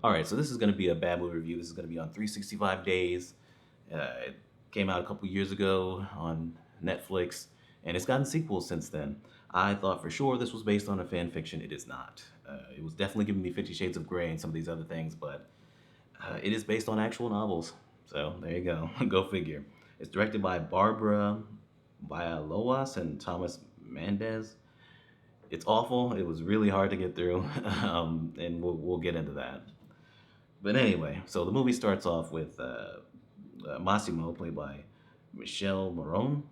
All right, so this is going to be a bad movie review. This is going to be on 365 Days. It came out a couple years ago on Netflix, and it's gotten sequels since then. I thought for sure this was based on a fan fiction. It is not. It was definitely giving me 50 Shades of Grey and some of these other things, but it is based on actual novels. So there you go. Go figure. It's directed by Barbara Baialoas and Thomas Mendez. It's awful. It was really hard to get through, and we'll get into that. But anyway, so the movie starts off with Massimo, played by Michelle Morone,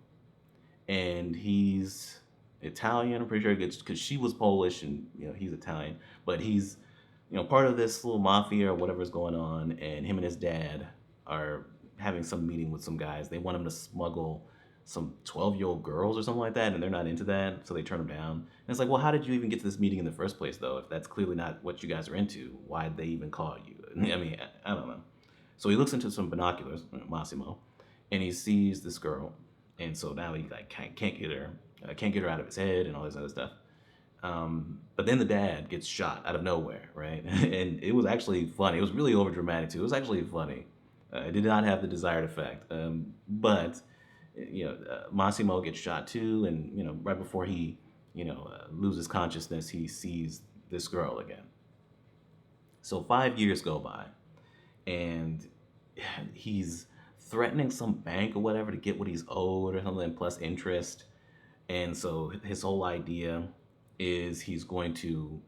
and he's Italian. I'm pretty sure it's because she was Polish and he's Italian, but he's part of this little mafia or whatever's going on, and him and his dad are having some meeting with some guys. They want him to smuggle some 12-year-old girls or something like that, and they're not into that, so they turn him down. And it's like, well, how did you even get to this meeting in the first place, though? If that's clearly not what you guys are into, why'd they even call you? I mean, I don't know. So he looks into some binoculars, Massimo, and he sees this girl, and so now he like can't get her, can't get her out of his head, and all this other stuff. But then the dad gets shot out of nowhere, right? And it was actually funny. It was really over dramatic too. It was actually funny. It did not have the desired effect. But Massimo gets shot too, and right before he loses consciousness, he sees this girl again. So 5 years go by, and he's threatening some bank or whatever to get what he's owed or something plus interest. And so his whole idea is he's going to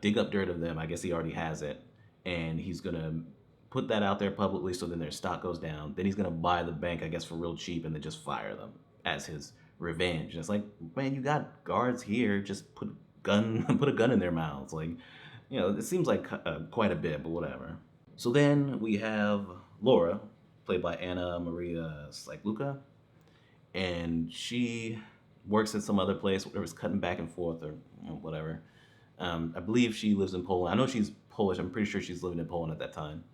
dig up dirt of them. I guess he already has it, and he's gonna put that out there publicly so then their stock goes down. Then he's gonna buy the bank, I guess, for real cheap, and then just fire them as his revenge. And it's like, man, you got guards here. Just put gun, put a gun in their mouths. Like, it seems like quite a bit, but whatever. So then we have Laura, played by Anna Maria Luca, and she works at some other place where it's cutting back and forth or whatever. I believe she lives in Poland. I know she's Polish. I'm pretty sure she's living in Poland at that time.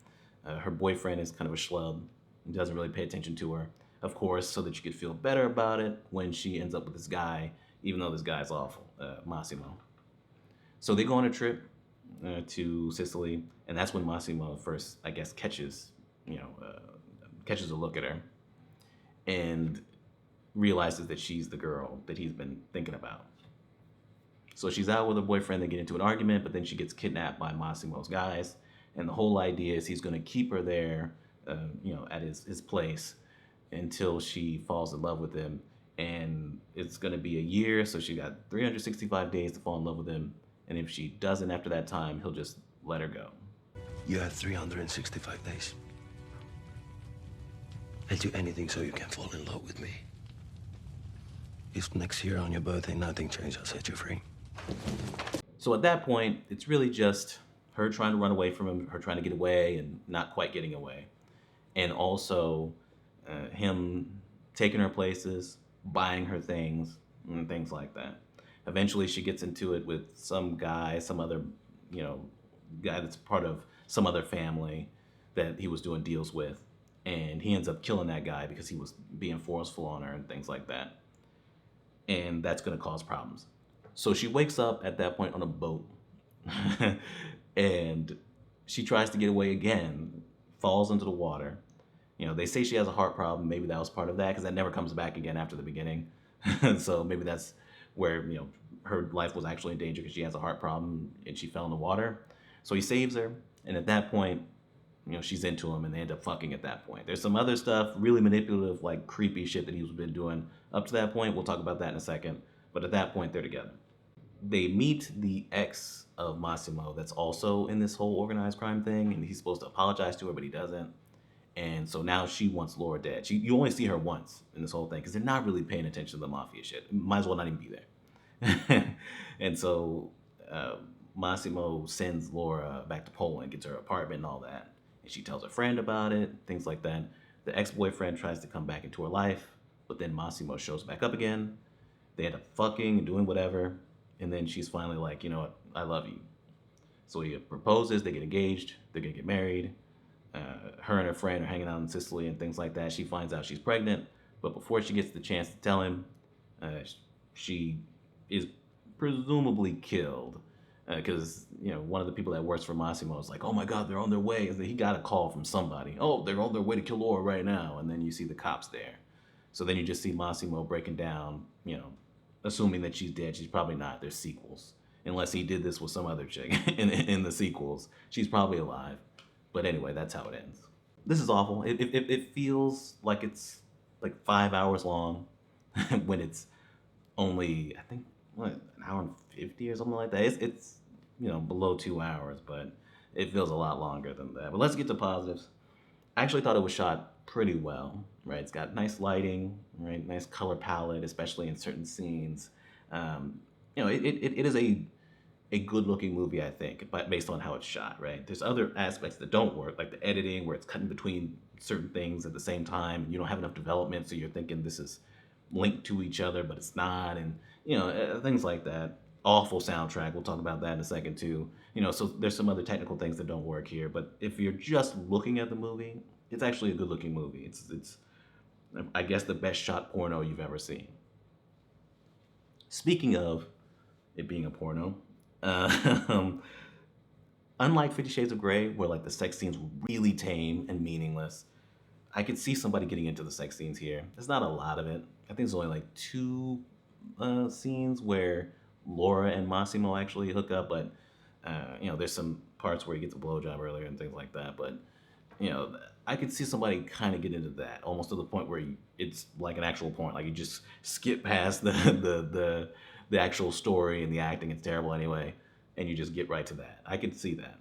Her boyfriend is kind of a schlub and doesn't really pay attention to her, of course, so that she could feel better about it when she ends up with this guy, even though this guy's awful, Massimo. So they go on a trip to Sicily, and that's when Massimo first, I guess, catches a look at her and realizes that she's the girl that he's been thinking about. So she's out with her boyfriend, they get into an argument, but then she gets kidnapped by Massimo's guys. And the whole idea is he's going to keep her there, at his place until she falls in love with him. And it's going to be a year, so she got 365 days to fall in love with him. And if she doesn't after that time, he'll just let her go. You have 365 days. I'll do anything so you can fall in love with me. If next year on your birthday nothing changes, I'll set you free. So at that point, it's really just her trying to run away from him, her trying to get away and not quite getting away. And also him taking her places, buying her things, and things like that. Eventually she gets into it with some guy, some other, guy that's part of some other family that he was doing deals with. And he ends up killing that guy because he was being forceful on her and things like that. And that's going to cause problems. So she wakes up at that point on a boat and she tries to get away again, falls into the water. They say she has a heart problem. Maybe that was part of that because that never comes back again after the beginning. So maybe that's where, her life was actually in danger because she has a heart problem and she fell in the water. So he saves her. And at that point, she's into him and they end up fucking at that point. There's some other stuff, really manipulative, like creepy shit that he's been doing up to that point. We'll talk about that in a second. But at that point, they're together. They meet the ex of Massimo that's also in this whole organized crime thing, and he's supposed to apologize to her, but he doesn't. And so now she wants Laura dead. You only see her once in this whole thing because they're not really paying attention to the mafia shit. Might as well not even be there. And so Massimo sends Laura back to Poland, gets her apartment and all that. And she tells her friend about it, things like that. The ex-boyfriend tries to come back into her life, but then Massimo shows back up again. They end up fucking and doing whatever. And then she's finally like, you know what, I love you. So he proposes, they get engaged, they're gonna get married. Her and her friend are hanging out in Sicily and things like that. She finds out she's pregnant, but before she gets the chance to tell him, she is presumably killed because one of the people that works for Massimo is like, "Oh my God, they're on their way." And he got a call from somebody. "Oh, they're on their way to kill Laura right now." And then you see the cops there. So then you just see Massimo breaking down, assuming that she's dead. She's probably not. There's sequels, unless he did this with some other chick in the sequels. She's probably alive. But anyway, that's how it ends. This is awful. It feels like it's like 5 hours long when it's only, I think, what, an hour and 50 or something like that. It's below 2 hours, but it feels a lot longer than that. But let's get to positives. I actually thought it was shot pretty well, right? It's got nice lighting, right? Nice color palette, especially in certain scenes. It is a good looking movie, I think, but based on how it's shot, right? There's other aspects that don't work, like the editing, where it's cutting between certain things at the same time. You don't have enough development, so you're thinking this is linked to each other, but it's not, and things like that. Awful soundtrack. We'll talk about that in a second too. So there's some other technical things that don't work here, but if you're just looking at the movie, it's actually a good looking movie. It's I guess the best shot porno you've ever seen. Speaking of it being a porno, um, unlike 50 Shades of Grey, where like the sex scenes were really tame and meaningless, I could see somebody getting into the sex scenes here. There's not a lot of it. I think there's only like two scenes where Laura and Massimo actually hook up, but there's some parts where he gets a blowjob earlier and things like that. But I could see somebody kind of get into that, almost to the point where it's like an actual porn. Like you just skip past the actual story and the acting. It's terrible anyway, and you just get right to that. I could see that.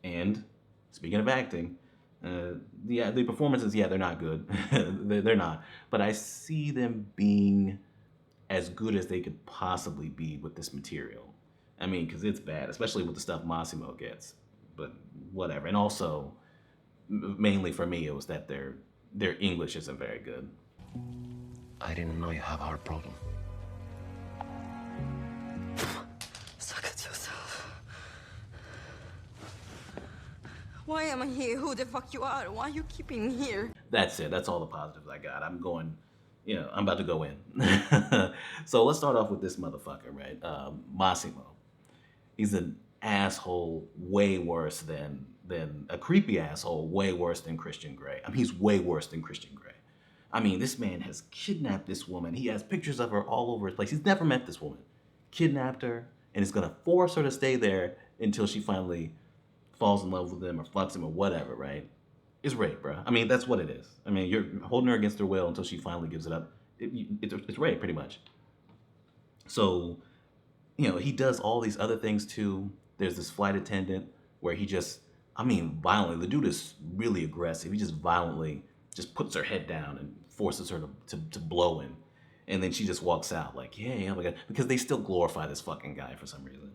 And speaking of acting, yeah, the performances, yeah, they're not good. They're not. But I see them being as good as they could possibly be with this material. I mean, because it's bad, especially with the stuff Massimo gets. But whatever. And also, mainly for me, it was that their English isn't very good. I didn't know you have a heart problem. Suck at yourself. Why am I here? Who the fuck you are? Why are you keeping me here? That's it. That's all the positives I got. I'm going, I'm about to go in. So let's start off with this motherfucker, right? Massimo. He's an asshole way worse than a creepy asshole, way worse than Christian Grey. I mean, he's way worse than Christian Grey. I mean, this man has kidnapped this woman. He has pictures of her all over his place. He's never met this woman. Kidnapped her, and is gonna force her to stay there until she finally falls in love with him or fucks him or whatever, right? It's rape, bro. I mean, that's what it is. I mean, you're holding her against her will until she finally gives it up. It's rape, pretty much. So, he does all these other things too. There's this flight attendant where he just, I mean, violently, the dude is really aggressive. He just violently just puts her head down and forces her to blow him. And then she just walks out like, yeah, oh my God, because they still glorify this fucking guy for some reason.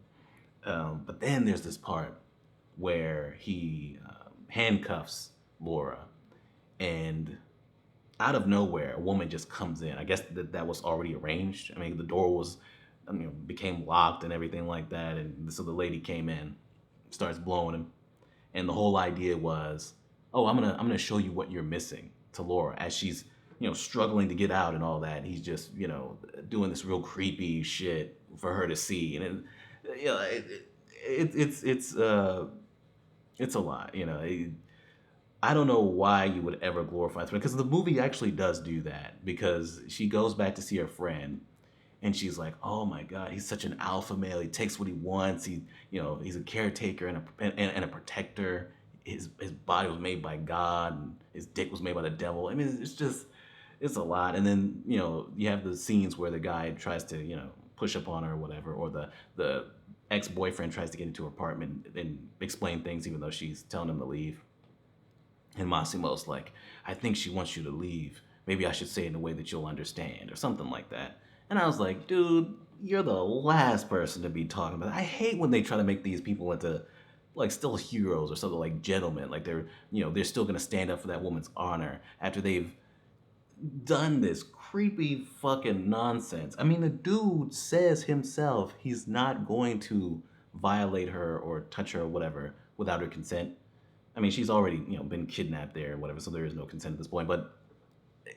But then there's this part where he handcuffs Laura, and out of nowhere, a woman just comes in. I guess that was already arranged. I mean, the door was, became locked and everything like that. And so the lady came in, starts blowing him, and the whole idea was, oh, I'm gonna show you what you're missing to Laura as she's struggling to get out and all that. And he's just doing this real creepy shit for her to see, and it's a lot. I don't know why you would ever glorify this, because the movie actually does do that, because she goes back to see her friend and she's like, oh my God, he's such an alpha male. He takes what he wants. He's a caretaker and a protector. His body was made by God, and his dick was made by the devil. I mean, it's a lot. And then, you have the scenes where the guy tries to, push up on her or whatever, or the ex-boyfriend tries to get into her apartment and explain things even though she's telling him to leave. And Massimo's like, I think she wants you to leave. Maybe I should say it in a way that you'll understand, or something like that. And I was like, dude, you're the last person to be talking about that. I hate when they try to make these people into like still heroes or something, like gentlemen. Like they're still gonna stand up for that woman's honor after they've done this creepy fucking nonsense. I mean, the dude says himself he's not going to violate her or touch her or whatever without her consent. I mean, she's already, been kidnapped there or whatever, so there is no consent at this point. But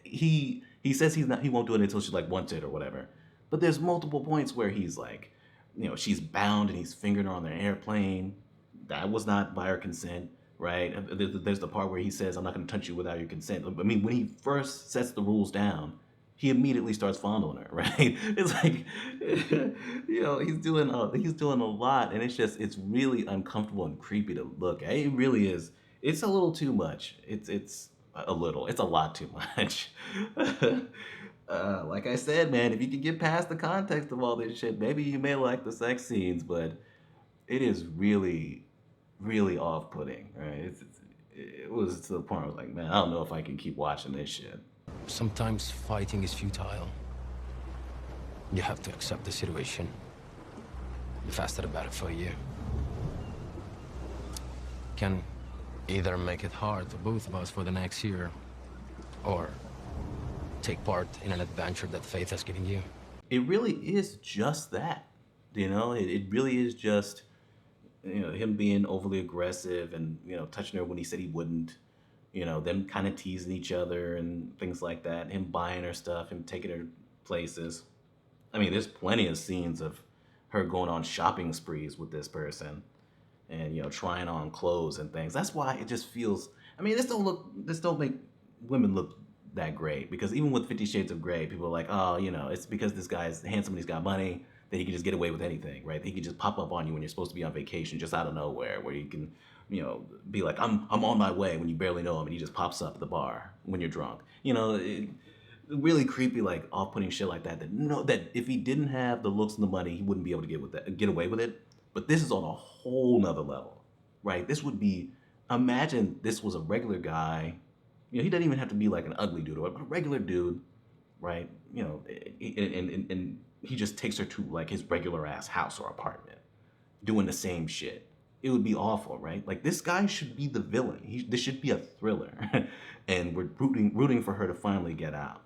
he says he won't do it until she like wants it or whatever. But there's multiple points where he's like she's bound and he's fingering her on the airplane. That was not by her consent, right? There's the part where he says, "I'm not going to touch you without your consent." I mean, when he first sets the rules down, he immediately starts fondling her, right? It's like, he's doing a lot, and it's really uncomfortable and creepy to look at. It really is. It's a little too much. It's a little. It's a lot too much. Like I said, man, if you can get past the context of all this shit, maybe you may like the sex scenes, but it is really, really off-putting, right? It was to the point where I was like, man, I don't know if I can keep watching this shit. Sometimes fighting is futile. You have to accept the situation. You fasted about it for a year. Can either make it hard for both of us for the next year, or take part in an adventure that faith has given you. It really is just that, it really is just, him being overly aggressive and, touching her when he said he wouldn't, them kind of teasing each other and things like that, him buying her stuff, him taking her places. I mean, there's plenty of scenes of her going on shopping sprees with this person and, trying on clothes and things. That's why it just feels, I mean, this don't make women look that great, because even with 50 Shades of Grey, people are like, oh, it's because this guy's handsome and he's got money that he can just get away with anything, right? He can just pop up on you when you're supposed to be on vacation just out of nowhere, where you can, be like, I'm on my way when you barely know him, and he just pops up at the bar when you're drunk. Really creepy, like off-putting shit like that. That if he didn't have the looks and the money, he wouldn't be able to get away with it. But this is on a whole nother level, right? This would be, imagine this was a regular guy. He doesn't even have to be like an ugly dude, but a regular dude, right? And he just takes her to like his regular ass house or apartment, doing the same shit. It would be awful, right? Like, this guy should be the villain. This should be a thriller, and we're rooting for her to finally get out,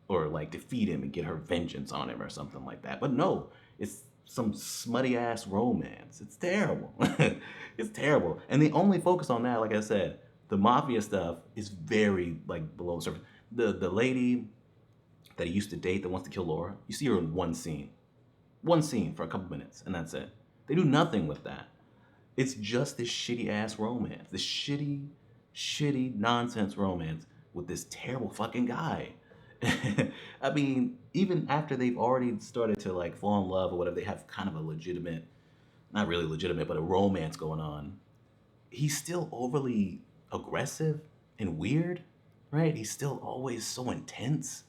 or like defeat him and get her vengeance on him or something like that. But no, it's some smutty ass romance. It's terrible. It's terrible, and they only focus on that. Like I said, the mafia stuff is very like below the surface. The lady that he used to date that wants to kill Laura, you see her in one scene for a couple minutes, and that's it. They do nothing with that. It's just this shitty ass romance, this shitty nonsense romance with this terrible fucking guy. I mean, even after they've already started to like fall in love or whatever, they have kind of a legitimate, not really legitimate, but a romance going on. He's still overly aggressive and weird, right? He's still always so intense.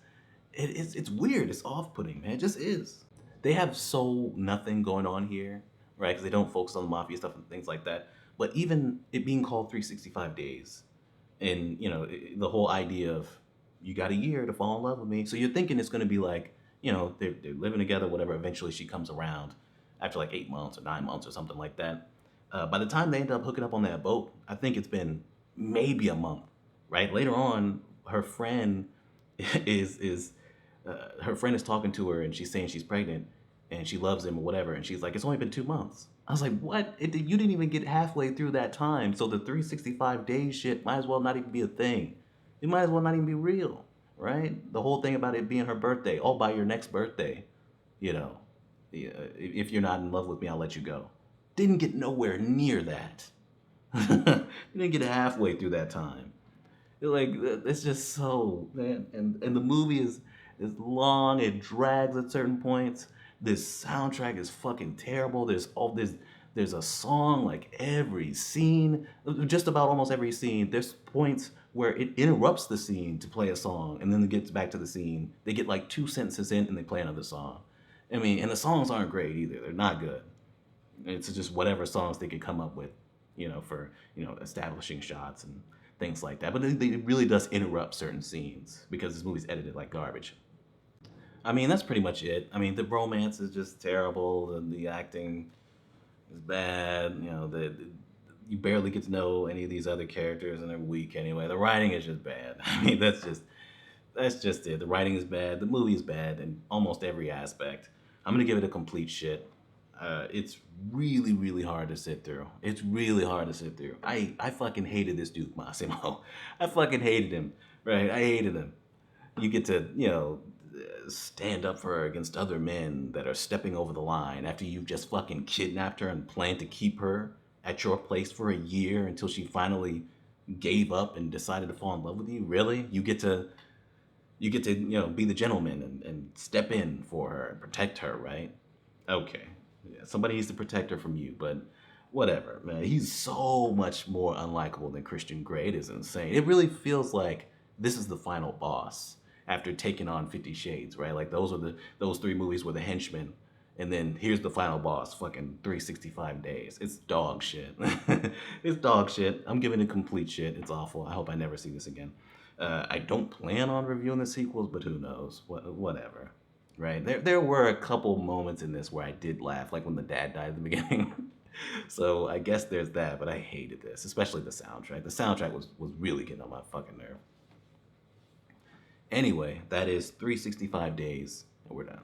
It's weird. It's off-putting, man. It just is. They have so nothing going on here, right? Because they don't focus on the mafia stuff and things like that. But even it being called 365 days, and the whole idea of, you got a year to fall in love with me. So you're thinking it's going to be like, they're living together, whatever. Eventually she comes around after like 8 months or 9 months or something like that. By the time they end up hooking up on that boat, I think it's been maybe a month, right? Later on, her friend is talking to her, and she's saying she's pregnant and she loves him or whatever, and she's like, it's only been 2 months. I was like, what? You didn't even get halfway through that time, so the 365 days shit might as well not even be a thing. It might as well not even be real, right? The whole thing about it being her birthday, oh, by your next birthday, if you're not in love with me, I'll let you go. Didn't get nowhere near that. Didn't get halfway through that time. It's just so, man. And the movie is long. It drags at certain points. This soundtrack is fucking terrible. There's a song like every scene, just about almost every scene. There's points where it interrupts the scene to play a song, and then it gets back to the scene. They get like 2 sentences in, and they play another song. I mean, and the songs aren't great either. They're not good. It's just whatever songs they could come up with, for establishing shots and things like that. But it really does interrupt certain scenes because this movie's edited like garbage. I mean, that's pretty much it. I mean, the romance is just terrible, and the acting is bad. You barely get to know any of these other characters, and they're weak anyway. The writing is just bad. I mean, that's just it. The writing is bad. The movie is bad in almost every aspect. I'm gonna give it a complete shit. It's really, really hard to sit through. It's really hard to sit through. I fucking hated this dude, Massimo. I fucking hated him, right? I hated him. You get to, stand up for her against other men that are stepping over the line after you've just fucking kidnapped her and planned to keep her at your place for a year until she finally gave up and decided to fall in love with you? Really? You get to be the gentleman and step in for her and protect her, right? Okay. Yeah, somebody needs to protect her from you, but whatever, man. He's so much more unlikable than Christian Grey. It is insane. It really feels like this is the final boss after taking on 50 Shades, right? Like those three movies were the henchmen, and then here's the final boss, fucking 365 days. It's dog shit. It's dog shit. I'm giving it complete shit. It's awful. I hope I never see this again. I don't plan on reviewing the sequels, but who knows? Whatever. Right? There were a couple moments in this where I did laugh, like when the dad died at the beginning. So I guess there's that, but I hated this, especially the soundtrack. The soundtrack was really getting on my fucking nerve. Anyway, that is 365 days, and we're done.